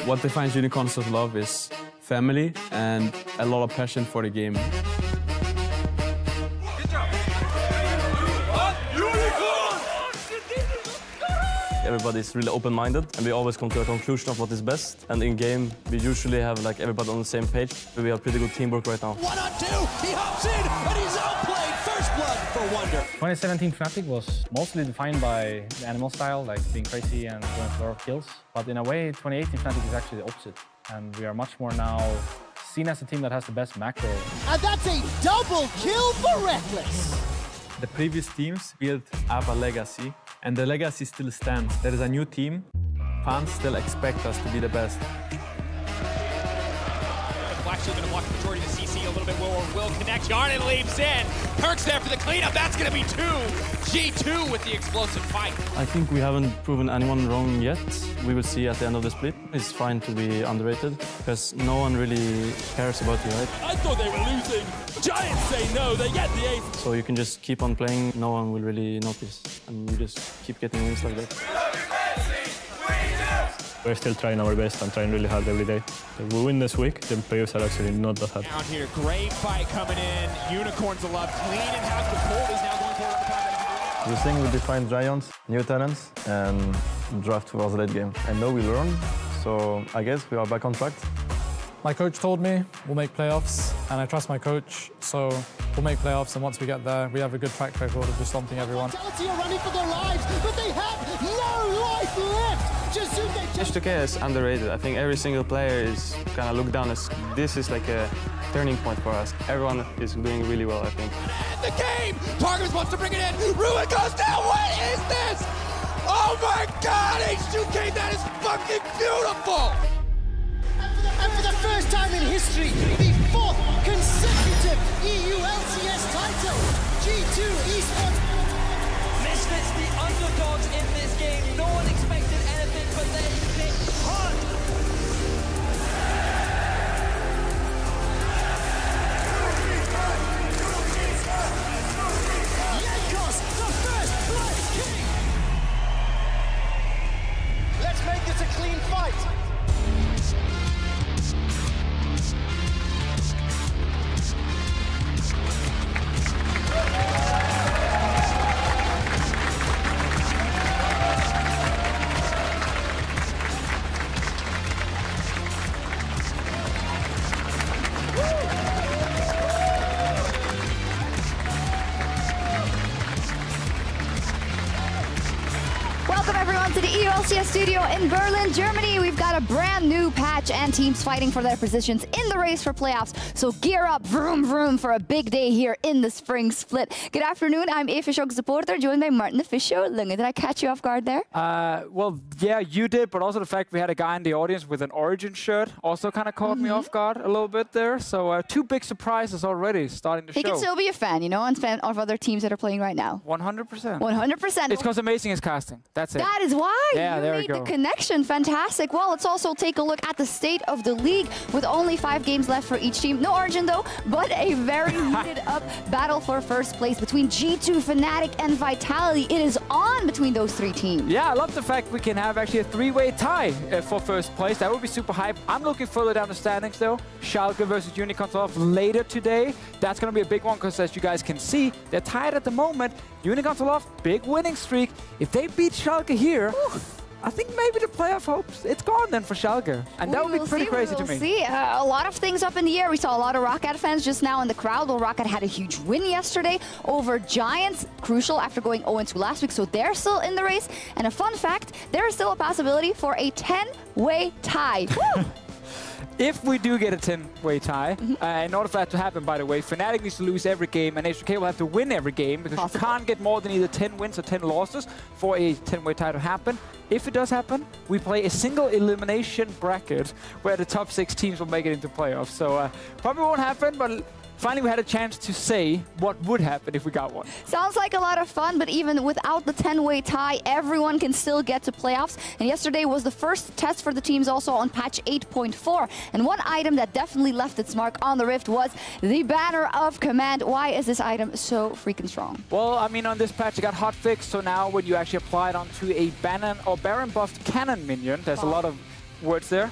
What defines Unicorns of Love is family and a lot of passion for the game. Everybody's really open-minded, and we always come to a conclusion of what is best. And in game, we usually have like everybody on the same page. We have pretty good teamwork right now. 1-on-2, he hops in, and he's outplayed. First blood for Wonder. 2017 Fnatic was mostly defined by the animal style, like being crazy and going for a lot of kills. But in a way, 2018 Fnatic is actually the opposite. And we are much more now seen as a team that has the best macro. And that's a double kill for Reckless. The previous teams built up a legacy, and the legacy still stands. There is a new team. Fans still expect us to be the best. Actually going to watch the majority of the CC a little bit more. Will connect. Yarnin leaps in. Perks there for the cleanup. That's going to be 2. G2 with the explosive fight. I think we haven't proven anyone wrong yet. We will see at the end of the split. It's fine to be underrated because no one really cares about you, right? I thought they were losing. Giants say no, they get the ace. So you can just keep on playing. No one will really notice. And you just keep getting wins like that. We're still trying our best and trying really hard every day. If we win this week, the players are actually not that happy. Down here, great fight coming in. Unicorns of Love clean and has the pull. He's now going forward to the The thing we define Giants, new talents, and draft towards the late game. I know we learn, so I guess we are back on track. My coach told me we'll make playoffs, and I trust my coach, so we'll make playoffs, and once we get there, we have a good track record of just stomping everyone. Vitality are running for their lives, but they have no life left! H2K is underrated. I think every single player is kind of looked down as this is like a turning point for us. Everyone is doing really well, I think. The game! Targus wants to bring it in. Ruin goes down. What is this? Oh my God, H2K, that is fucking beautiful! And for the first time in history, the 4th consecutive EU LCS title. G2 Esports. Misfits, the underdogs in this game. No one expected anything, but they hit hard. Yakos, the first blood king. Let's make this a clean fight. Welcome everyone to the EU LCS studio in Berlin, Germany. We've got a brand new patch and teams fighting for their positions in the race for playoffs. So gear up, vroom vroom, for a big day here in the spring split. Good afternoon, I'm EpicSkillshot supporter, joined by Martin the Fisher. Lunga, did I catch you off guard there? Well, yeah, you did, but also the fact we had a guy in the audience with an Origin shirt also kind of caught me off guard a little bit there. So 2 big surprises already starting the show. He can still be a fan, you know, and fan of other teams that are playing right now. 100%. 100%. It's because Amazing is casting. That's it. That is why. Yeah, you there we made go. the connection. Fantastic. Well, let's also take a look at the state of the league with only 5 games left for each team. No Origin though, but a very heated up battle for first place between G2, Fnatic, and Vitality. It is on between those 3 teams. Yeah, I love the fact we can have actually a 3-way tie for first place. That would be super hype. I'm looking further down the standings though. Schalke versus Unicorns off later today. That's going to be a big one because as you guys can see, they're tied at the moment. Unicorns off, big winning streak. If they beat Schalke here, I think maybe the playoff hopes, it's gone then for Schalke. And that would be pretty crazy to me. We'll see. A lot of things up in the air. We saw a lot of Roccat fans just now in the crowd. Well, Roccat had a huge win yesterday over Giants. Crucial after going 0-2 last week, so they're still in the race. And a fun fact, there is still a possibility for a 10-way tie. If we do get a 10-way tie, in order for that to happen, by the way, Fnatic needs to lose every game, and H2K will have to win every game, because you can't get more than either 10 wins or 10 losses for a 10-way tie to happen. If it does happen, we play a single elimination bracket where the top 6 teams will make it into playoffs. So probably won't happen, but finally we had a chance to say what would happen if we got one. Sounds like a lot of fun, but even without the 10-way tie, everyone can still get to playoffs. And yesterday was the first test for the teams also on patch 8.4. And one item that definitely left its mark on the Rift was the Banner of Command. Why is this item so freaking strong? Well, I mean, on this patch it got hotfixed, so now when you actually apply it onto a Baron or Baron buffed cannon minion, there's a lot of words there.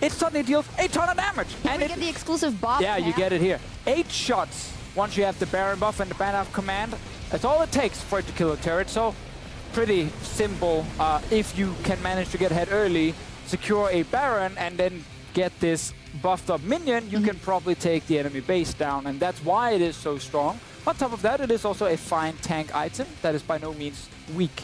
it suddenly deals a ton of damage. And we get the exclusive buff. Yeah, you get it here. 8 shots once you have the Baron buff and the Baron command. That's all it takes for it to kill a turret. So pretty simple if you can manage to get ahead early, secure a Baron, and then get this buffed up minion, you can probably take the enemy base down, and that's why it is so strong. On top of that, it is also a fine tank item that is by no means weak.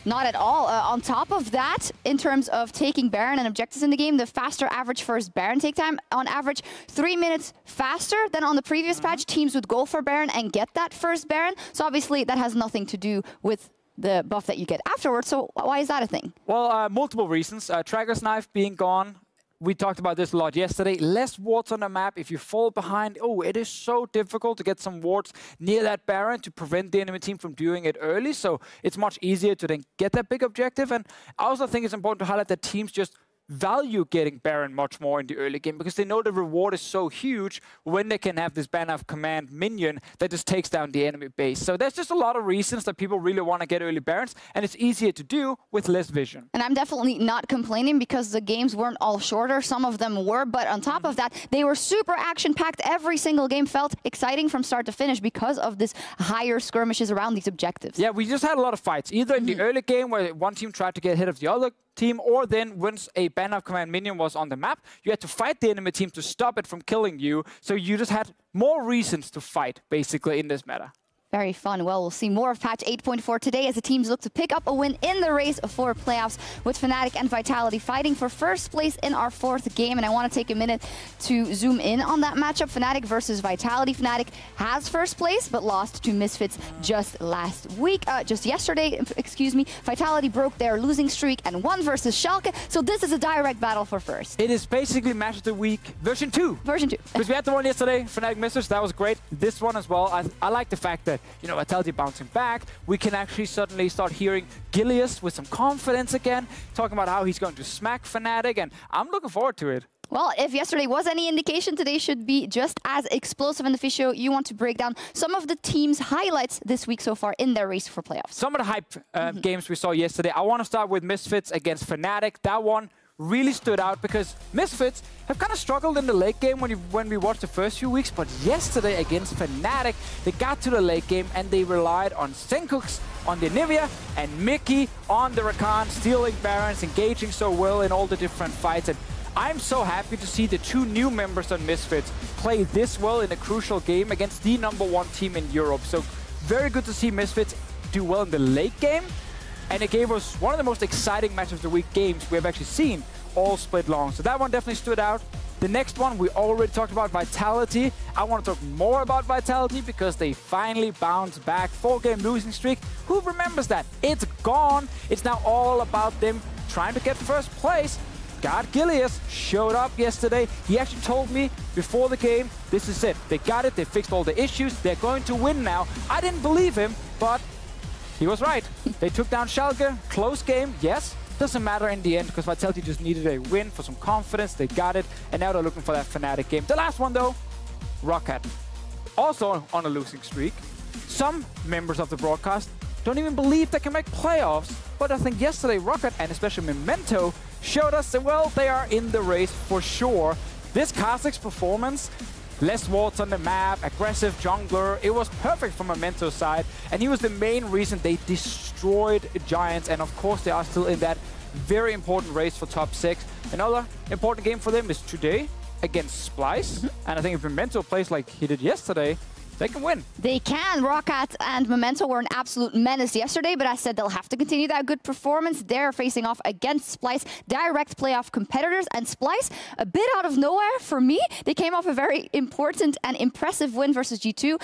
Not at all. On top of that, in terms of taking Baron and objectives in the game, the faster average first Baron take time, on average 3 minutes faster than on the previous patch, teams would go for Baron and get that first Baron. So obviously that has nothing to do with the buff that you get afterwards. So why is that a thing? Well, multiple reasons. Tragger's Knife being gone. We talked about this a lot yesterday. Less wards on the map. If you fall behind, it is so difficult to get some wards near that Baron to prevent the enemy team from doing it early. So it's much easier to then get that big objective. And I also think it's important to highlight that teams just value getting Baron much more in the early game because they know the reward is so huge when they can have this Ban of Command minion that just takes down the enemy base. So there's just a lot of reasons that people really want to get early Barons, and it's easier to do with less vision. And I'm definitely not complaining because the games weren't all shorter. Some of them were, but on top of that, they were super action-packed. Every single game felt exciting from start to finish because of this higher skirmishes around these objectives. Yeah, we just had a lot of fights, either in the early game where one team tried to get ahead of the other team, or then once a Ban of Command minion was on the map, you had to fight the enemy team to stop it from killing you. So you just had more reasons to fight, basically, in this meta. Very fun. Well, we'll see more of patch 8.4 today as the teams look to pick up a win in the race for playoffs with Fnatic and Vitality fighting for first place in our 4th game. And I want to take a minute to zoom in on that matchup. Fnatic versus Vitality. Fnatic has first place, but lost to Misfits just last week. Just yesterday, excuse me. Vitality broke their losing streak and won versus Schalke. So this is a direct battle for first. It is basically match of the week version 2. Version 2. Because we had the one yesterday, Fnatic Misfits, that was great. This one as well. I like the fact that, you know, Vitality bouncing back, we can actually suddenly start hearing Gilius with some confidence again, talking about how he's going to smack Fnatic, and I'm looking forward to it. Well, if yesterday was any indication, today should be just as explosive. In the Fisho, you want to break down some of the team's highlights this week so far in their race for playoffs. Some of the hype games we saw yesterday. I want to start with Misfits against Fnatic. That one really stood out because Misfits have kind of struggled in the late game when we watched the first few weeks, but yesterday against Fnatic, they got to the late game and they relied on Senkux, on the Nivea, and Mickey on the Rakan, stealing Barons, engaging so well in all the different fights. And I'm so happy to see the 2 new members on Misfits play this well in a crucial game against the #1 team in Europe. So very good to see Misfits do well in the late game. And it gave us one of the most exciting match of the week games we have actually seen all split long. So that one definitely stood out. The next one, we already talked about Vitality. I want to talk more about Vitality because they finally bounced back. 4-game losing streak. Who remembers that? It's gone. It's now all about them trying to get first place. God Gilius showed up yesterday. He actually told me before the game, this is it. They got it. They fixed all the issues. They're going to win now. I didn't believe him, but he was right. They took down Schalke. Close game, yes. Doesn't matter in the end because Vitality just needed a win for some confidence. They got it, and now they're looking for that Fnatic game. The last one, though, Rocket. Also on a losing streak. Some members of the broadcast don't even believe they can make playoffs, but I think yesterday Rocket, and especially Memento, showed us that, well, they are in the race for sure. This Kha'Zix performance, less wards on the map, aggressive jungler. It was perfect from Memento's side, and he was the main reason they destroyed Giants, and of course they are still in that very important race for top 6. Another important game for them is today against Splice, and I think if Memento plays like he did yesterday, they can win. They can. Roccat and Memento were an absolute menace yesterday, but I said they'll have to continue that good performance. They're facing off against Splice, direct playoff competitors, and Splice, a bit out of nowhere for me. They came off a very important and impressive win versus G2.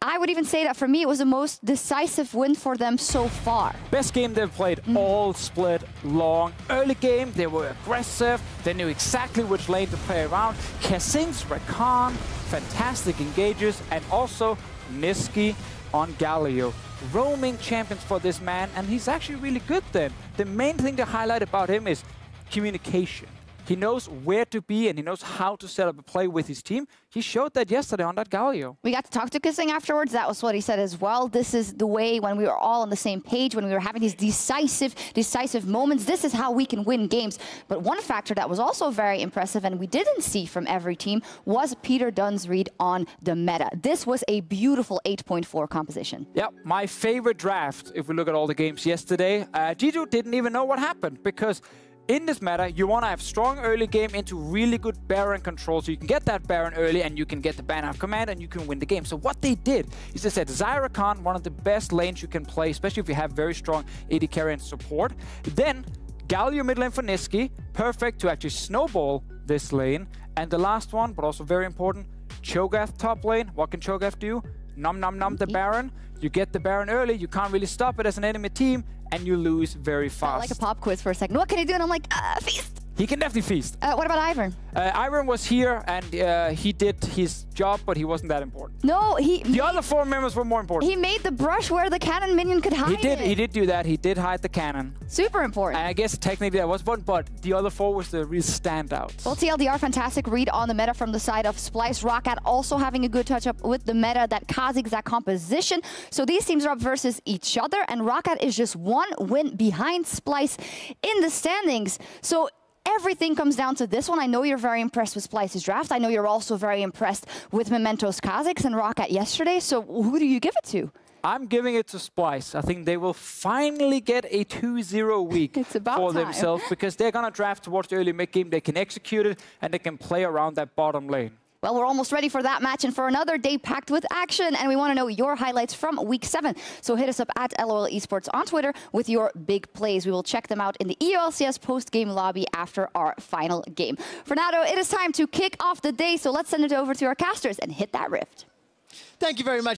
I would even say that for me, it was the most decisive win for them so far. Best game they've played all split long. Early game, they were aggressive. They knew exactly which lane to play around. Kha'Zix, Rakan, fantastic engages, and also Niski on Galio. Roaming champions for this man, and he's actually really good then. The main thing to highlight about him is communication. He knows where to be, and he knows how to set up a play with his team. He showed that yesterday on that Galio. We got to talk to Kissing afterwards. That was what he said as well. This is the way when we were all on the same page, when we were having these decisive moments. This is how we can win games. But one factor that was also very impressive, and we didn't see from every team, was Peter Dunn's read on the meta. This was a beautiful 8.4 composition. Yeah, my favorite draft, if we look at all the games yesterday. G2 didn't even know what happened, because in this meta, you want to have strong early game into really good Baron control, so you can get that Baron early and you can get the ban out command and you can win the game. So what they did is they said Zyra Khan, one of the best lanes you can play, especially if you have very strong AD carry and support. Then Galio mid lane for Niski, perfect to actually snowball this lane. And the last one, but also very important, Cho'Gath top lane. What can Cho'Gath do? Nom the Baron. You get the Baron early, you can't really stop it as an enemy team, and you lose very fast. Like a pop quiz for a second. What can he do? And I'm like, feast. He can definitely feast. What about Ivern? Ivern was here, and he did his job, but he wasn't that important. No, the other 4 members were more important. He made the brush where the cannon minion could hide He did do that. He did hide the cannon. Super important. And I guess technically that was one, but the other 4 was the real standouts. Well, TLDR, fantastic read on the meta from the side of Splyce. Roccat also having a good touch-up with the meta, that Kha'Zix, that composition. So these teams are up versus each other, and Roccat is just 1 win behind Splyce in the standings. So everything comes down to this one. I know you're very impressed with Splyce's draft. I know you're also very impressed with Memento's Kha'Zix and Roccat yesterday. So who do you give it to? I'm giving it to Splyce. I think they will finally get a 2-0 week for themselves, because they're going to draft towards the early mid-game. They can execute it, and they can play around that bottom lane. Well, we're almost ready for that match and for another day packed with action. And we want to know your highlights from Week 7. So hit us up at LOL Esports on Twitter with your big plays. We will check them out in the EU LCS post-game lobby after our final game. For now, though, it is time to kick off the day. So let's send it over to our casters and hit that rift. Thank you very much.